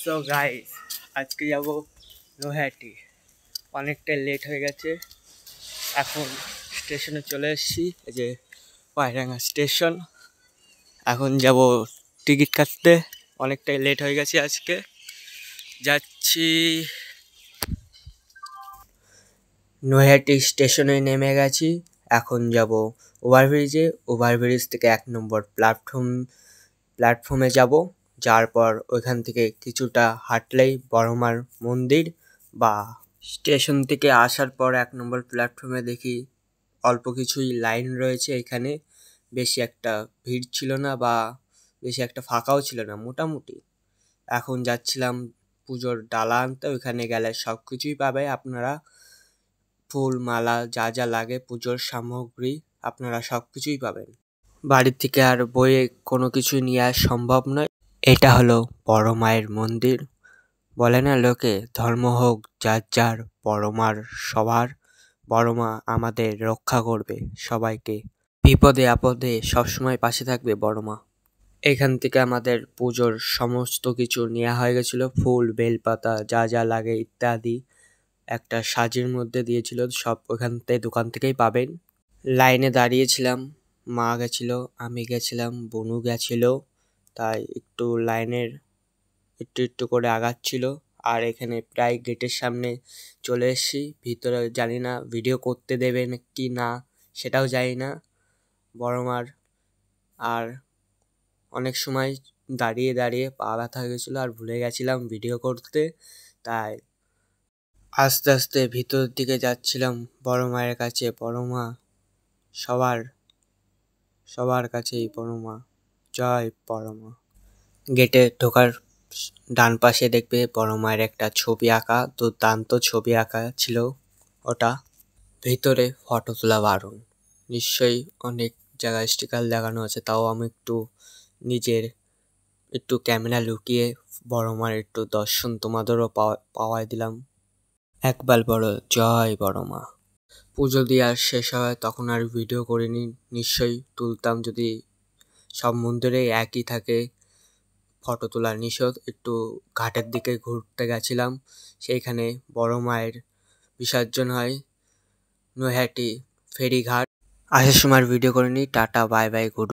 So guys, আজকে যাব নৈহাটি। অনেকটা লেট হয়ে গেছে, এখন স্টেশনে চলে এসেছি। এই যে পায়রাঙ্গা স্টেশন। এখন যাব টিকিট কাটতে। অনেকটাই লেট হয়ে গেছে আজকে। যাচ্ছি নৈহাটি স্টেশনে, নেমে গেছি। এখন যাব ওভারব্রিজে। ওভারব্রিজ থেকে 1 নম্বর প্ল্যাটফর্মে যাব। যাওয়ার পর ওইখান থেকে কিছুটা হাঁটলেই বড়মার মন্দির। বা স্টেশন থেকে আসার পর 1 নম্বর প্ল্যাটফর্মে দেখি অল্প কিছুই লাইন রয়েছে। এখানে বেশি একটা ভিড় ছিল না, বা বেশি একটা ফাঁকাও ছিল না, মোটামুটি। এখন যাচ্ছিলাম পুজোর ডালা আনতে। ওইখানে গেলে সব কিছুই পাবে আপনারা, ফুল মালা যা যা লাগে পুজোর সামগ্রী আপনারা সব কিছুই পাবেন। বাড়ির থেকে আর বইয়ে কোনো কিছু নিয়ে আসা সম্ভব নয়। এটা হলো বড় মায়ের মন্দির। বলে না লোকে, ধর্ম হোক যার যার, বড় মার সবার। বড় মা আমাদের রক্ষা করবে সবাইকে, বিপদে আপদে সবসময় পাশে থাকবে বড় মা। এখান থেকে আমাদের পুজোর সমস্ত কিছু নেওয়া হয়ে গেছিলো, ফুল বেলপাতা যা যা লাগে ইত্যাদি। একটা সাজির মধ্যে দিয়েছিল, সব ওখান থেকে দোকান থেকেই পাবেন। লাইনে দাঁড়িয়েছিলাম, মা গেছিল, আমি গেছিলাম, বনু গেছিল। তাই একটু লাইনের একটু করে আগাচ্ছিল। আর এখানে প্রায় গেটের সামনে চলে এসেছি। ভিতরে জানি না ভিডিও করতে দেবে কি না, সেটাও জানি না বড় মার। আর অনেক সময় দাঁড়িয়ে দাঁড়িয়ে পা ব্যথা হয়ে গেছিলো, আর ভুলে গেছিলাম ভিডিও করতে। তাই আস্তে আস্তে ভিতর দিকে যাচ্ছিলাম বড় মায়ের কাছে। বড় মা সবার কাছেই বড় মা। জয় বড় মা। গেটে ঢোকার ডান পাশে দেখবে বড় মায়ের একটা ছবি আঁকা, দুর্দান্ত ছবি আঁকা ছিল ওটা। ভিতরে ফটো তোলা বারণ, নিশ্চয়ই অনেক জায়গায় স্টিকার লাগানো আছে। তাও আমি নিজের একটু ক্যামেরা লুকিয়ে বড় মার একটু দর্শন তোমাদেরও পাওয়াই দিলাম। একবার বড় জয় বড় মা। পুজো দিয়ে আর শেষ হয়, তখন আর ভিডিও করিনি। নিশ্চয়ই তুলতাম যদি, সব মন্দিরে একই থাকে, ফটো তোলা নিষেধ। একটু ঘাটের দিকে ঘুরতে গেছিলাম, সেইখানে বড় মায়ের বিসর্জন হয় নৈহাটি ফেরিঘাট। আসার সময় ভিডিও করিনি। Tata, bye bye, good.